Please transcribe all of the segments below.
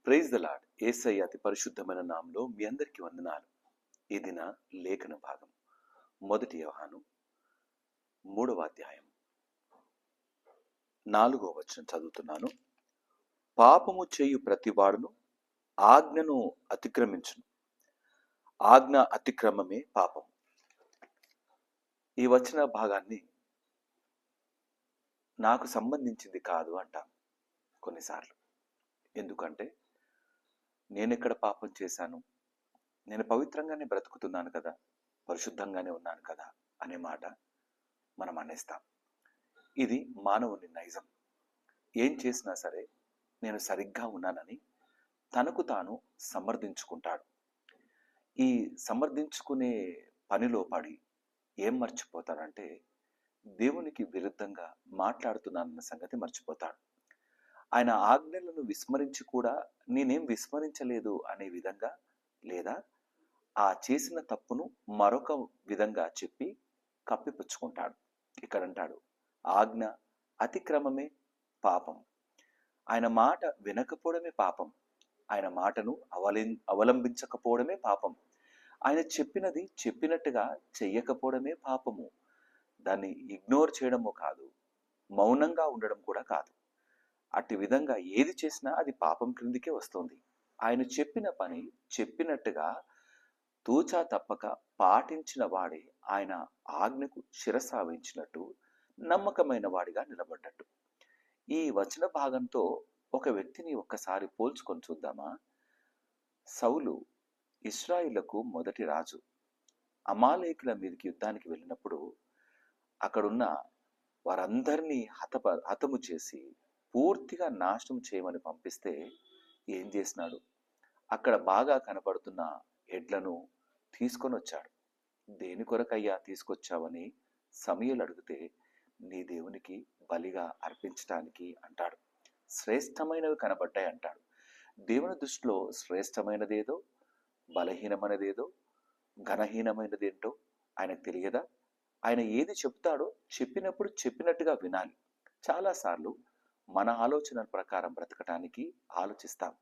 Praise the lord. యేసయ్య అతి పరిశుద్ధమైన నామంలో మీ అందరికీ వందనాలు. ఈ దిన లేఖన భాగం 1 యోహాను 3వ అధ్యాయం 4వ వచనం చదువుతున్నాను. పాపము చేయు ప్రతివాడును ఆజ్ఞను అతిక్రమించును, ఆజ్ఞ అతిక్రమమే పాపం. ఈ వచన భాగాన్ని నాకు సంబంధించింది కాదు అంటాం కొన్నిసార్లు. ఎందుకంటే నేనెక్కడ పాపం చేశాను, నేను పవిత్రంగానే బ్రతుకుతున్నాను కదా, పరిశుద్ధంగానే ఉన్నాను కదా అనే మాట మనం అనేస్తాం. ఇది మానవుని నైజం. ఏం చేసినా సరే నేను సరిగ్గా ఉన్నానని తనకు తాను సమర్థించుకుంటాడు. ఈ సమర్థించుకునే పనిలో పడి ఏం మర్చిపోతాడంటే దేవునికి విరుద్ధంగా మాట్లాడుతున్నానన్న సంగతి మర్చిపోతాడు. ఆయన ఆజ్ఞలను విస్మరించి కూడా నేనేం విస్మరించలేదు అనే విధంగా, లేదా ఆ చేసిన తప్పును మరొక విధంగా చెప్పి కప్పిపుచ్చుకుంటాడు. ఇక్కడ అంటాడు, ఆజ్ఞ అతిక్రమమే పాపం. ఆయన మాట వినకపోవడమే పాపం. ఆయన మాటను అవలంబించకపోవడమే పాపం. ఆయన చెప్పినది చెప్పినట్టుగా చెయ్యకపోవడమే పాపము. దాన్ని ఇగ్నోర్ చేయడము కాదు, మౌనంగా ఉండడం కూడా కాదు. అట్టి విధంగా ఏది చేసినా అది పాపం క్రిందికే వస్తుంది. ఆయన చెప్పిన పని చెప్పినట్టుగా తూచా తప్పక పాటించిన వాడే ఆయన ఆజ్ఞకు శిరసావించినట్టు, నమ్మకమైన వాడిగా నిలబడ్డట్టు. ఈ వచన భాగంతో ఒక వ్యక్తిని ఒక్కసారి పోల్చుకొని చూద్దామా? సౌలు ఇశ్రాయిలకు మొదటి రాజు. అమాలేకుల మీదకి యుద్ధానికి వెళ్ళినప్పుడు అక్కడున్న వారందరినీ హతము చేసి పూర్తిగా నాశనం చేయమని పంపిస్తే ఏం చేసినాడు? అక్కడ బాగా కనపడుతున్న ఎడ్లను తీసుకొని వచ్చాడు. దేని కొరకయ్యా తీసుకొచ్చావని సమూయేలు అడిగితే, నీ దేవునికి బలిగా అర్పించటానికి అంటాడు. శ్రేష్టమైనవి కనబడ్డాయి అంటాడు. దేవుని దృష్టిలో శ్రేష్టమైనదేదో, బలహీనమైనదేదో, ఘనహీనమైనదేంటో ఆయనకు తెలియదా? ఆయన ఏది చెప్తాడో చెప్పినప్పుడు చెప్పినట్టుగా వినాలి. చాలాసార్లు మన ఆలోచన ప్రకారం బ్రతకటానికి ఆలోచిస్తాం,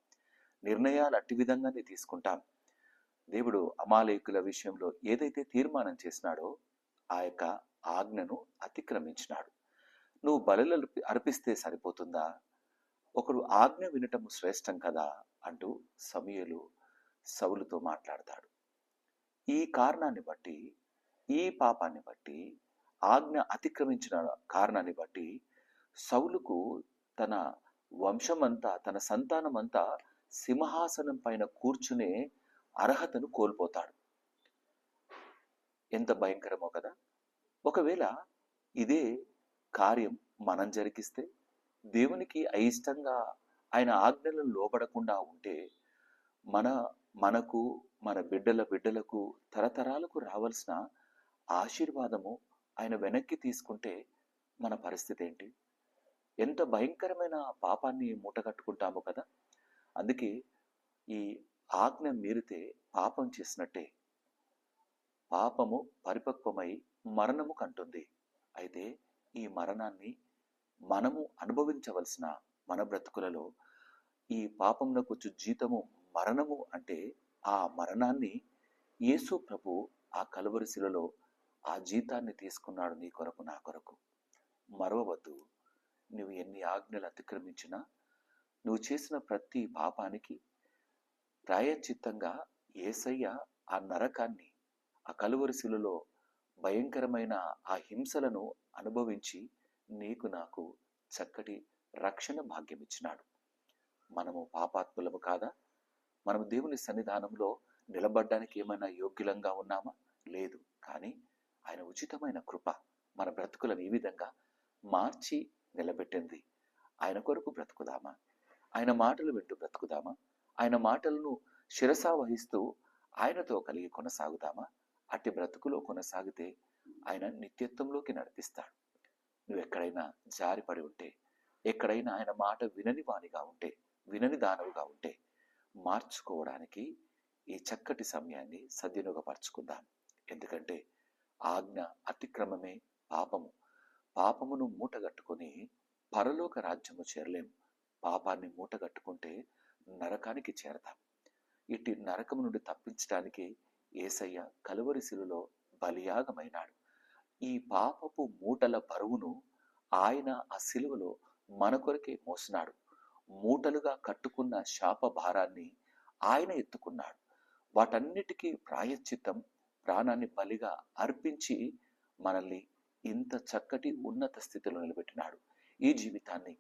నిర్ణయాలు అట్టి విధంగానే తీసుకుంటాం. దేవుడు అమాలేకుల విషయంలో ఏదైతే తీర్మానం చేసినాడో ఆ యొక్క ఆజ్ఞను అతిక్రమించినాడు. నువ్వు బలులు అర్పిస్తే సరిపోతుందా? ఒకడు ఆజ్ఞ వినటము శ్రేష్టం కదా అంటూ సమూయేలు సౌలుతో మాట్లాడతాడు. ఈ కారణాన్ని బట్టి, ఈ పాపాన్ని బట్టి, ఆజ్ఞ అతిక్రమించిన కారణాన్ని బట్టి సౌలుకు తన వంశమంతా, తన సంతానమంతా సింహాసనం పైన కూర్చునే అర్హతను కోల్పోతాడు. ఎంత భయంకరమో కదా. ఒకవేళ ఇదే కార్యం మనం జరిగిస్తే, దేవునికి అయిష్టంగా ఆయన ఆజ్ఞలను లోబడకుండా ఉంటే, మనకు మన బిడ్డలకు తరతరాలకు రావాల్సిన ఆశీర్వాదము ఆయన వెనక్కి తీసుకుంటే మన పరిస్థితి ఏంటి? ఎంత భయంకరమైన పాపాన్ని మూటగట్టుకుంటామో కదా. అందుకే ఈ ఆజ్ఞ మీరితే పాపం చేసినట్టే. పాపము పరిపక్వమై మరణము కంటుంది. అయితే ఈ మరణాన్ని మనము అనుభవించవలసిన మన బ్రతుకులలో ఈ పాపమునకు జీతము మరణము అంటే ఆ మరణాన్ని యేసు ప్రభు ఆ కలువరి శిలలో ఆ జీతాన్ని తీసుకున్నాడు నీ కొరకు, నా కొరకు. మరవవద్దు. నువ్వు ఎన్ని ఆజ్ఞలు అతిక్రమించినా, నువ్వు చేసిన ప్రతి పాపానికి ప్రాయశ్చిత్తంగా యేసయ్య ఆ నరకాన్ని, ఆ కలువరి శిలువలో భయంకరమైన ఆ హింసలను అనుభవించి నీకు నాకు చక్కటి రక్షణ భాగ్యం ఇచ్చినాడు. మనము పాపాత్ములము కాదా? మనము దేవుని సన్నిధానంలో నిలబడ్డానికి ఏమైనా యోగ్యులంగా ఉన్నామా? లేదు. కానీ ఆయన ఉచితమైన కృప మన బ్రతుకులను ఈ విధంగా మార్చి నిలబెట్టింది. ఆయన కొరకు బ్రతుకుదామా? ఆయన మాటలు వింటూ బ్రతుకుదామా? ఆయన మాటలను శిరసా వహిస్తూ ఆయనతో కలిగి కొనసాగుదామా? అట్టి బ్రతుకులో కొనసాగితే ఆయన నిత్యత్వంలోకి నడిపిస్తాడు. నువ్వు ఎక్కడైనా జారిపడి ఉంటే, ఎక్కడైనా ఆయన మాట వినని వానిగా ఉంటే, వినని దానవుగా ఉంటే, మార్చుకోవడానికి ఈ చక్కటి సమయాన్ని సద్వినియోగపరచుకుందాం. ఎందుకంటే ఆజ్ఞ అతిక్రమమే పాపము. పాపమును మూటగట్టుకొని పరలోక రాజ్యము చేరలేము. పాపాన్ని మూటగట్టుకుంటే నరకానికి చేరతాం. ఇటు నరకము నుండి తప్పించడానికి యేసయ్య కలువరి శిలువలో బలియాగమైనాడు. ఈ పాపపు మూటల బరువును ఆయన ఆ శిలువలో మన కొరకే మోసినాడు. మూటలుగా కట్టుకున్న శాప భారాన్ని ఆయన ఎత్తుకున్నాడు. వాటన్నిటికీ ప్రాయశ్చిత్తం ప్రాణాన్ని బలిగా అర్పించి మనల్ని ఇంత చక్కటి ఉన్నత స్థితిలో నిలబెట్టినాడు. ఈ జీవితాన్ని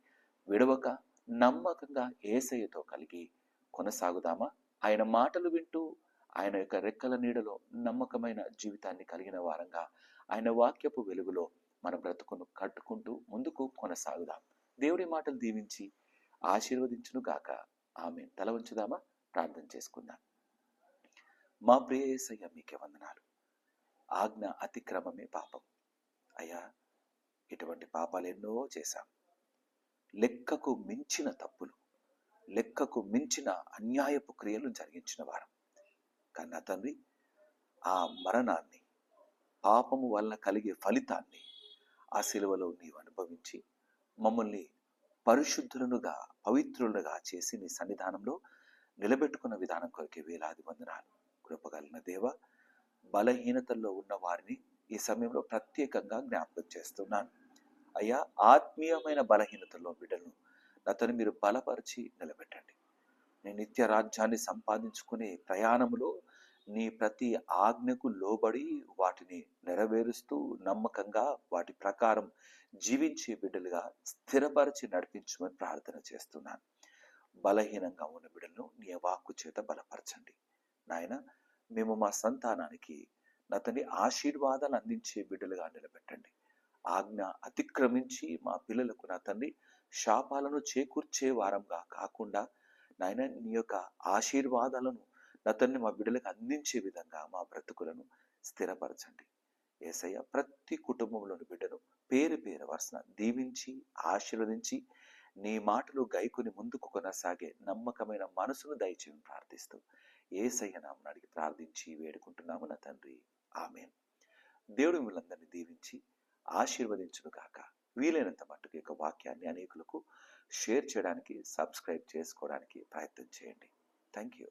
విడవక నమ్మకంగా యేసయ్యతో కలిగి కొనసాగుదామా? ఆయన మాటలు వింటూ ఆయన యొక్క రెక్కల నీడలో నమ్మకమైన జీవితాన్ని కలిగిన వారంగా ఆయన వాక్యపు వెలుగులో మన బ్రతుకును కట్టుకుంటూ ముందుకు కొనసాగుదాం. దేవుడి మాటలు దీవించి ఆశీర్వదించును గాక. ఆమె తల వంచుదామా? ప్రార్థన చేసుకుందాం. మా ప్రియ యేసయ్య, మీకే వందనాలు. ఆజ్ఞ అతిక్రమమే పాపం. అయ్యా, ఇటువంటి పాపాలు ఎన్నో చేశాం. లెక్కకు మించిన తప్పులు, లెక్కకు మించిన అన్యాయపు క్రియలు జరిగించిన వారం. కన్నా తండ్రి, ఆ మరణాన్ని, పాపము వలన కలిగే ఫలితాన్ని ఆ శిలువలో నీవు అనుభవించి మమ్మల్ని పరిశుద్ధులనుగా, పవిత్రులుగా చేసి నీ సన్నిధానంలో నిలబెట్టుకున్న విధానం కొరకే వేలాది వందనాలు. కృపగలిగిన దేవ, బలహీనతల్లో ఉన్న వారిని ఈ సమయంలో ప్రత్యేకంగా జ్ఞాపకం చేస్తున్నాను. అయ్యా, ఆత్మీయమైన బలహీనతల్లో బిడ్డలను నాతోని మీరు బలపరిచి నిలబెట్టండి. నీ నిత్య రాజ్యాన్ని సంపాదించుకునే ప్రయాణంలో నీ ప్రతి ఆజ్ఞకు లోబడి వాటిని నెరవేరుస్తూ నమ్మకంగా వాటి ప్రకారం జీవించే బిడ్డలుగా స్థిరపరిచి నడిపించమని ప్రార్థన చేస్తున్నాను. బలహీనంగా ఉన్న బిడ్డలను నీ వాక్కు చేత బలపరచండి నాయన. మేము మా సంతానానికి నతని ఆశీర్వాదాలు అందించే బిడ్డలుగా నిలబెట్టండి. ఆజ్ఞ అతిక్రమించి మా పిల్లలకు నా తండ్రి శాపాలను చేకూర్చే వారంగా కాకుండా నాయన నీ యొక్క ఆశీర్వాదాలను నతన్ని మా బిడ్డలకు అందించే విధంగా మా బ్రతుకులను స్థిరపరచండి. యేసయ్య, ప్రతి కుటుంబంలోని బిడ్డను పేరు పేరు వరుసన దీవించి ఆశీర్వదించి నీ మాటలు గైకొని ముందుకు కొనసాగే నమ్మకమైన మనసును దయచేయని ప్రార్థిస్తూ యేసయ్య నామమున అడిగి ప్రార్థించి వేడుకుంటున్నాము నా తండ్రి. ఆమేన్. దేవుడు మిమ్మల్ని దీవించి ఆశీర్వదించును గాక. వీలైనంత మట్టుకు యొక్క వాక్యాన్ని అనేకులకు షేర్ చేయడానికి, సబ్స్క్రైబ్ చేసుకోవడానికి ప్రయత్నం చేయండి. Thank you.